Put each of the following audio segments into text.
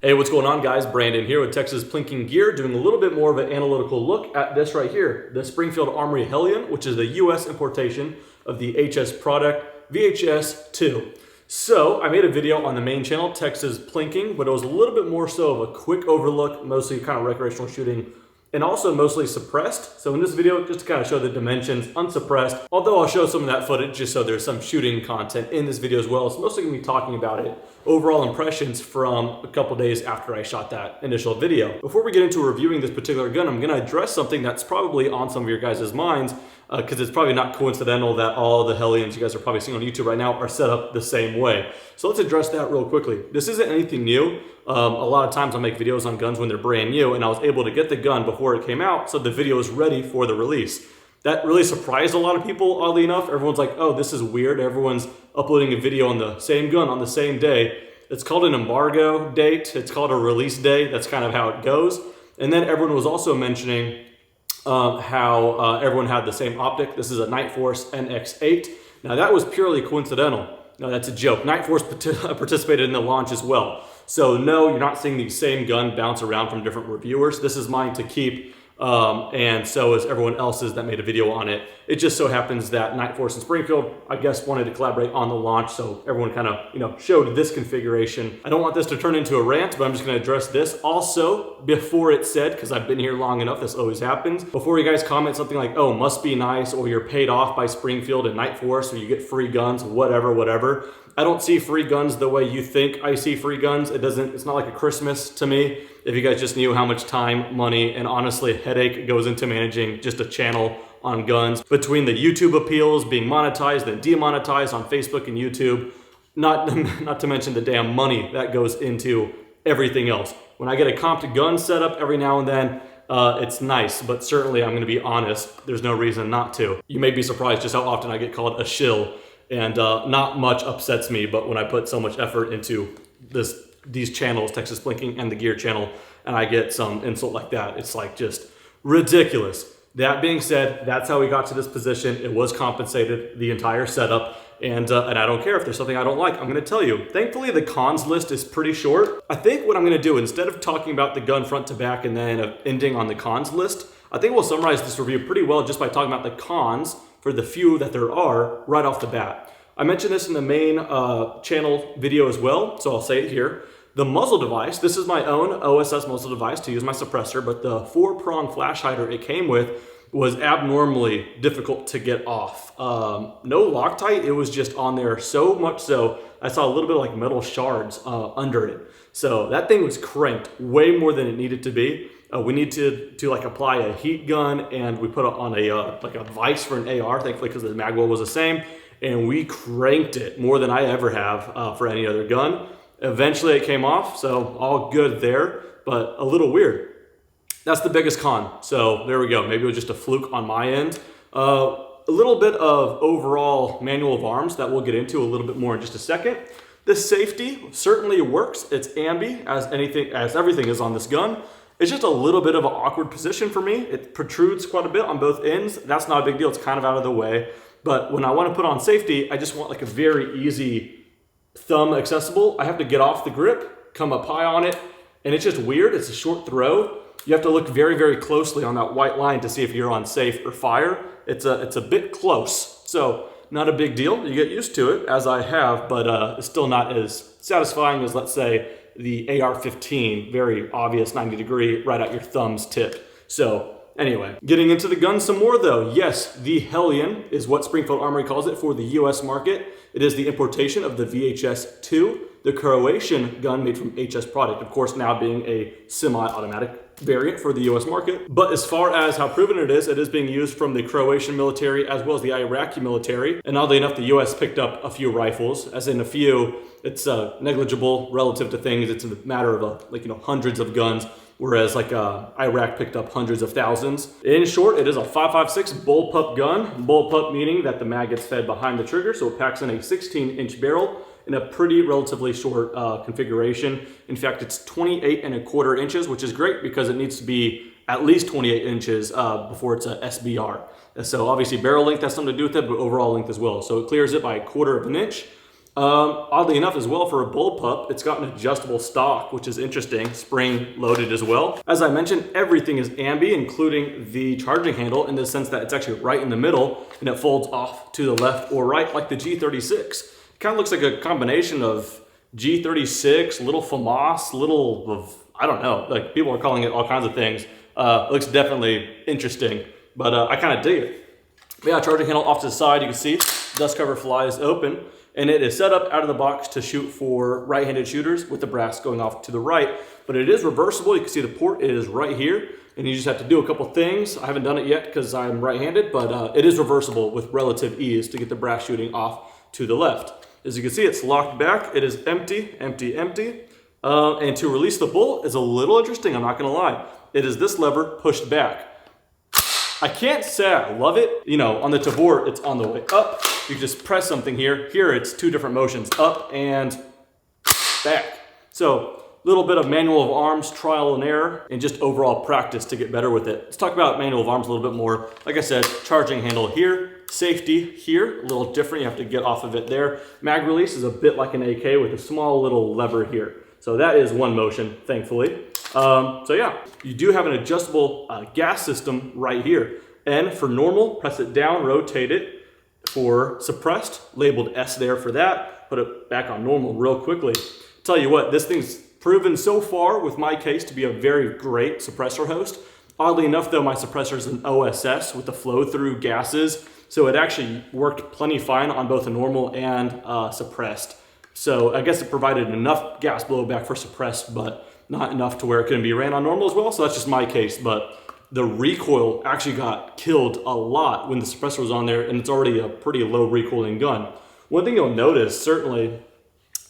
Hey, what's going on, guys? Brandon here with Texas Plinking Gear, doing a little bit more of an analytical look at this right here, the Springfield Armory Hellion, which is a U.S. importation of the HS product, VHS-2. So I made a video on the main channel, Texas Plinking, but it was a little bit more so of a quick overlook, mostly kind of recreational shooting, and also mostly suppressed. So in this video, just to kind of show the dimensions unsuppressed, although I'll show some of that footage just so there's some shooting content in this video as well. It's mostly gonna be talking about it, overall impressions from a couple days after I shot that initial video. Before we get into reviewing this particular gun, I'm gonna address something that's probably on some of your guys' minds, because it's probably not coincidental that all the Hellions you guys are probably seeing on YouTube right now are set up the same way. So let's address that real quickly. This isn't anything new. A lot of times I make videos on guns when they're brand new, and I was able to get the gun before it came out, so the video is ready for the release. That really surprised a lot of people, oddly enough. Everyone's like, oh, this is weird. Everyone's uploading a video on the same gun on the same day. It's called an embargo date. It's called a release day. That's kind of how it goes. And then everyone was also mentioning how everyone had the same optic. This is a Night Force NX8. Now that was purely coincidental. No, that's a joke. Night Force participated in the launch as well. So no, you're not seeing the same gun bounce around from different reviewers. This is mine to keep, and so is everyone else's that made a video on it. It just so happens that Night Force and Springfield, I guess, wanted to collaborate on the launch, so everyone kind of, showed this configuration. I don't want this to turn into a rant, but I'm just going to address this. Also, before it's said, because I've been here long enough, this always happens, before you guys comment something like, oh, must be nice, or you're paid off by Springfield and Night Force, or you get free guns, whatever. I don't see free guns the way you think I see free guns. It's not like a Christmas to me. If you guys just knew how much time, money, and honestly headache goes into managing just a channel on guns, between the YouTube appeals, being monetized and demonetized on Facebook and YouTube, not to mention the damn money that goes into everything else. When I get a comped gun set up every now and then, it's nice, but certainly I'm gonna be honest, there's no reason not to. You may be surprised just how often I get called a shill, and not much upsets me, but when I put so much effort into these channels, Texas Plinking and the Gear channel, and I get some insult like that, it's like just ridiculous. That being said, that's how we got to this position. It was compensated, the entire setup, and I don't care if there's something I don't like, I'm gonna tell you. Thankfully, the cons list is pretty short. I think what I'm gonna do, instead of talking about the gun front to back and then ending on the cons list, I think we'll summarize this review pretty well just by talking about the cons for the few that there are right off the bat. I mentioned this in the main channel video as well, so I'll say it here. The muzzle device, this is my own OSS muzzle device to use my suppressor, but the 4-prong flash hider it came with was abnormally difficult to get off. No Loctite, it was just on there so much so, I saw a little bit of like metal shards under it. So that thing was cranked way more than it needed to be. We need to like apply a heat gun, and we put it on like a vise for an AR, thankfully, because the mag well was the same, and we cranked it more than I ever have for any other gun. Eventually it came off, so all good there, but a little weird. That's the biggest con. So there we go. Maybe it was just a fluke on my end. A little bit of overall manual of arms that we'll get into a little bit more in just a second. The safety certainly works. It's ambi as everything is on this gun. It's just a little bit of an awkward position for me. It protrudes quite a bit on both ends. That's not a big deal. It's kind of out of the way. But when I want to put on safety, I just want like a very easy thumb accessible. I have to get off the grip, come up high on it, and it's just weird. It's a short throw. You have to look very, very closely on that white line to see if you're on safe or fire. It's a bit close, so not a big deal. You get used to it, as I have, but it's still not as satisfying as, let's say, the AR-15, very obvious 90 degree right at your thumb's tip. So anyway, getting into the gun some more though. Yes, the Hellion is what Springfield Armory calls it for the US market. It is the importation of the VHS-2, the Croatian gun made from HS product, of course now being a semi-automatic variant for the US market. But as far as how proven it is being used from the Croatian military as well as the Iraqi military. And oddly enough, the US picked up a few rifles, as in a few. It's negligible relative to things. It's a matter of hundreds of guns, whereas Iraq picked up hundreds of thousands. In short, it is a 5.56 bullpup gun. Bullpup meaning that the mag gets fed behind the trigger, so it packs in a 16-inch barrel in a pretty relatively short configuration. In fact, it's 28.25 inches, which is great because it needs to be at least 28 inches before it's a SBR. So obviously barrel length has something to do with it, but overall length as well. So it clears it by 1/4 inch. Oddly enough as well, for a bullpup, it's got an adjustable stock, which is interesting, spring loaded as well. As I mentioned, everything is ambi, including the charging handle, in the sense that it's actually right in the middle and it folds off to the left or right like the G36. It kind of looks like a combination of G36, little FAMAS, little of, I don't know, like people are calling it all kinds of things. It looks definitely interesting, but I kind of dig it. But yeah, charging handle off to the side, you can see dust cover flies open, and it is set up out of the box to shoot for right-handed shooters with the brass going off to the right, but it is reversible. You can see the port is right here, and you just have to do a couple things. I haven't done it yet because I'm right-handed, but it is reversible with relative ease to get the brass shooting off to the left. As you can see, it's locked back. It is empty, empty, empty. And to release the bolt is a little interesting, I'm not gonna lie. It is this lever pushed back. I can't say I love it. You know, on the Tavor, it's on the way up. You just press something here. Here, it's two different motions, up and back. So, a little bit of manual of arms, trial and error, and just overall practice to get better with it. Let's talk about manual of arms a little bit more. Like I said, charging handle here, safety here, a little different. You have to get off of it there. Mag release is a bit like an AK with a small little lever here. So that is one motion, thankfully. So yeah, you do have an adjustable gas system right here. And for normal, press it down, rotate it. For suppressed, labeled S there for that. Put it back on normal real quickly. Tell you what, this thing's proven so far with my case to be a very great suppressor host. Oddly enough though, my suppressor is an OSS with the flow through gases. So it actually worked plenty fine on both a normal and suppressed. So I guess it provided enough gas blowback for suppressed, but not enough to where it couldn't be ran on normal as well. So that's just my case. But the recoil actually got killed a lot when the suppressor was on there, and it's already a pretty low recoiling gun. One thing you'll notice certainly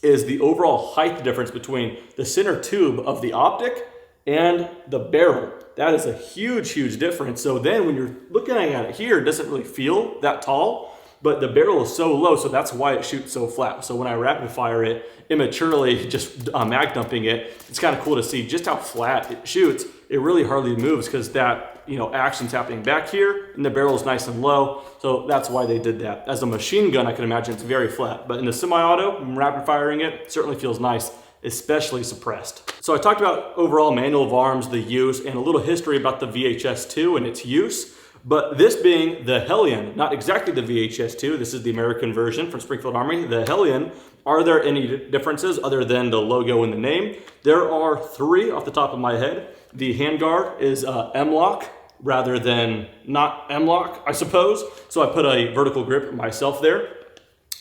is the overall height difference between the center tube of the optic and the barrel. That is a huge, huge difference. So then when you're looking at it here, it doesn't really feel that tall, but the barrel is so low, so that's why it shoots so flat. So when I rapid fire it, immaturely just mag dumping it, it's kind of cool to see just how flat it shoots. It really hardly moves because that, you know, action's happening back here and the barrel is nice and low. So that's why they did that. As a machine gun, I can imagine it's very flat, but in the semi-auto, rapid firing it certainly feels nice, especially suppressed. So I talked about overall manual of arms, the use, and a little history about the VHS-2 and its use. But this being the Hellion, not exactly the VHS-2, this is the American version from Springfield Armory, the Hellion. Are there any differences other than the logo and the name? There are three off the top of my head. The handguard is mlok rather than not mlok, I suppose. So I put a vertical grip myself there.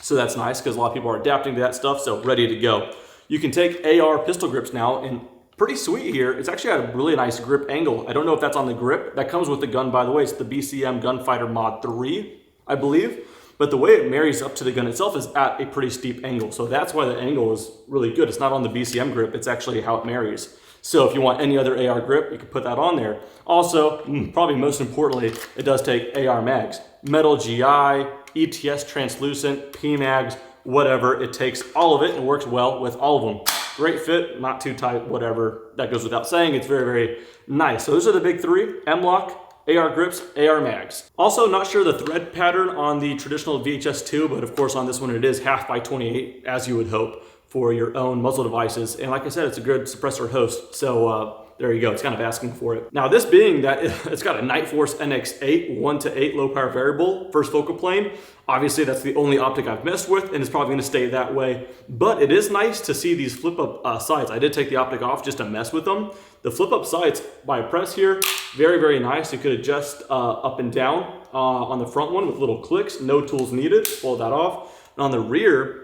So that's nice because a lot of people are adapting to that stuff, so ready to go. You can take AR pistol grips now, and pretty sweet here. It's actually got a really nice grip angle. I don't know if that's on the grip. That comes with the gun, by the way. It's the BCM Gunfighter Mod 3, I believe. But the way it marries up to the gun itself is at a pretty steep angle. So that's why the angle is really good. It's not on the BCM grip. It's actually how it marries. So if you want any other AR grip, you can put that on there. Also, probably most importantly, it does take AR mags. Metal GI, ETS translucent, PMags, whatever. It takes all of it and works well with all of them. Great fit, not too tight, whatever. That goes without saying. It's very, very nice. So those are the big three: mlok, AR grips, AR mags. Also, not sure the thread pattern on the traditional VHS-2, but of course on this one it is 1/2 by 28, as you would hope, for your own muzzle devices. And like I said, it's a good suppressor host. So there you go, it's kind of asking for it. Now this being that it's got a Nightforce NX8 1:8 low power variable first focal plane. Obviously that's the only optic I've messed with, and it's probably gonna stay that way. But it is nice to see these flip up sights. I did take the optic off just to mess with them. The flip up sights by press here, very, very nice. You could adjust up and down on the front one with little clicks, no tools needed, pull that off. And on the rear,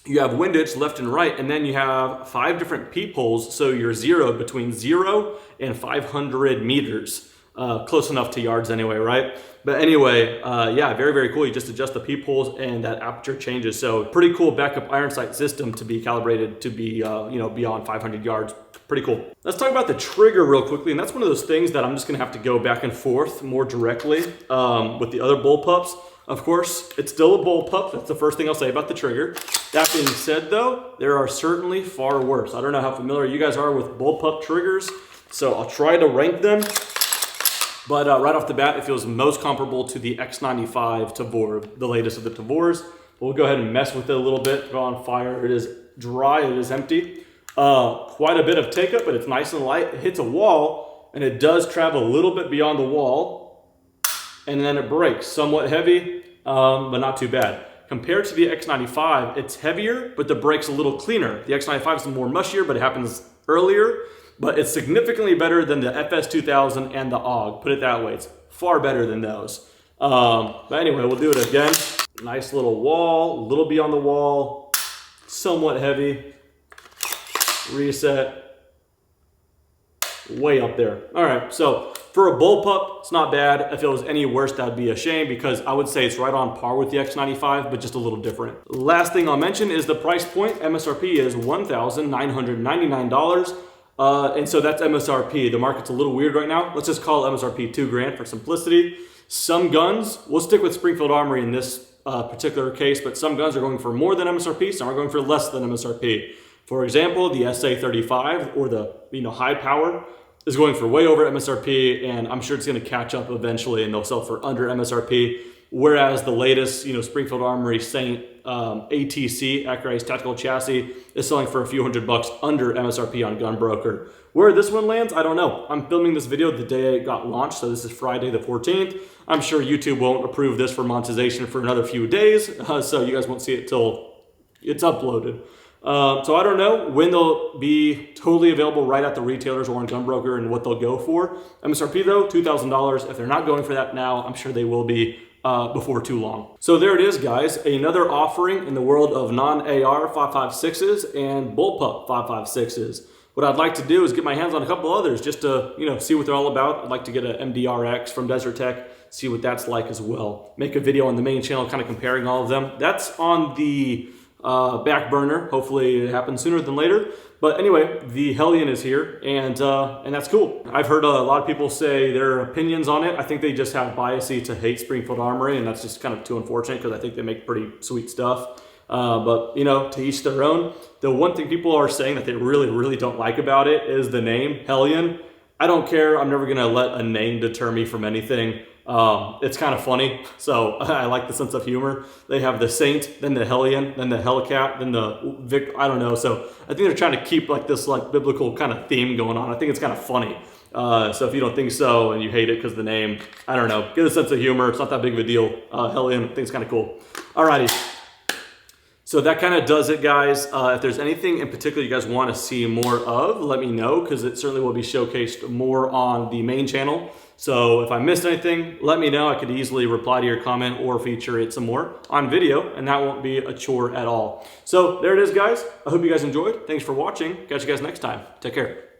you have windage left and right, and then you have 5 different peepholes, so you're zeroed between 0 and 500 meters. Close enough to yards anyway, right? But anyway, yeah, very, very cool. You just adjust the peepholes and that aperture changes. So pretty cool backup iron sight system to be calibrated to be, you know, beyond 500 yards. Pretty cool. Let's talk about the trigger real quickly, and that's one of those things that I'm just gonna have to go back and forth more directly with the other bullpups. Of course, it's still a bullpup. That's the first thing I'll say about the trigger. That being said though, there are certainly far worse. I don't know how familiar you guys are with bullpup triggers, so I'll try to rank them. But right off the bat, it feels most comparable to the X95 Tavor, the latest of the Tavors. We'll go ahead and mess with it a little bit, go on fire. It is dry, it is empty. Quite a bit of take up, but it's nice and light. It hits a wall, and it does travel a little bit beyond the wall, and then it breaks. Somewhat heavy, but not too bad. Compared to the X95, it's heavier, but the break's a little cleaner. The X95 is more mushier, but it happens earlier, but it's significantly better than the FS2000 and the AUG. Put it that way, it's far better than those. But anyway, we'll do it again. Nice little wall, a little beyond the wall, somewhat heavy. Reset. Way up there. All right, so for a bullpup, it's not bad. If it was any worse, that'd be a shame, because I would say it's right on par with the X95, but just a little different. Last thing I'll mention is the price point. MSRP is $1,999. And so that's MSRP. The market's a little weird right now. Let's just call MSRP $2,000 for simplicity. Some guns, we'll stick with Springfield Armory in this particular case, but some guns are going for more than MSRP, some are going for less than MSRP. For example, the SA35 or the high power is going for way over MSRP, and I'm sure it's going to catch up eventually, and they'll sell for under MSRP. Whereas the latest, Springfield Armory Saint ATC, Accurate Tactical Chassis, is selling for a few $100 under MSRP on Gunbroker. Where this one lands, I don't know. I'm filming this video the day it got launched, so this is Friday the 14th. I'm sure YouTube won't approve this for monetization for another few days, so you guys won't see it till it's uploaded. So I don't know when they'll be totally available right at the retailers or on Gunbroker and what they'll go for. MSRP though, $2,000. If they're not going for that now, I'm sure they will be before too long. So there it is, guys. Another offering in the world of non-AR 5.56s and bullpup 5.56s. What I'd like to do is get my hands on a couple others just to see what they're all about. I'd like to get an MDRX from Desert Tech, see what that's like as well. Make a video on the main channel kind of comparing all of them. That's on the back burner. Hopefully it happens sooner than later. But anyway, the Hellion is here, and that's cool. I've heard a lot of people say their opinions on it. I think they just have biasy to hate Springfield Armory, and that's just kind of too unfortunate because I think they make pretty sweet stuff. But to each their own. The one thing people are saying that they really, really don't like about it is the name Hellion. I don't care. I'm never gonna let a name deter me from anything. It's kind of funny, so I like the sense of humor. They have the Saint, then the Hellion, then the Hellcat, then the Vic. I don't know. So I think they're trying to keep this biblical kind of theme going on. I think it's kind of funny. So if you don't think so and you hate it because of the name, I don't know. Get a sense of humor. It's not that big of a deal. Hellion, I think it's kind of cool. Alrighty. So that kind of does it, guys. If there's anything in particular you guys want to see more of, let me know, because it certainly will be showcased more on the main channel. So if I missed anything, let me know. I could easily reply to your comment or feature it some more on video, and that won't be a chore at all. So there it is, guys. I hope you guys enjoyed. Thanks for watching. Catch you guys next time. Take care.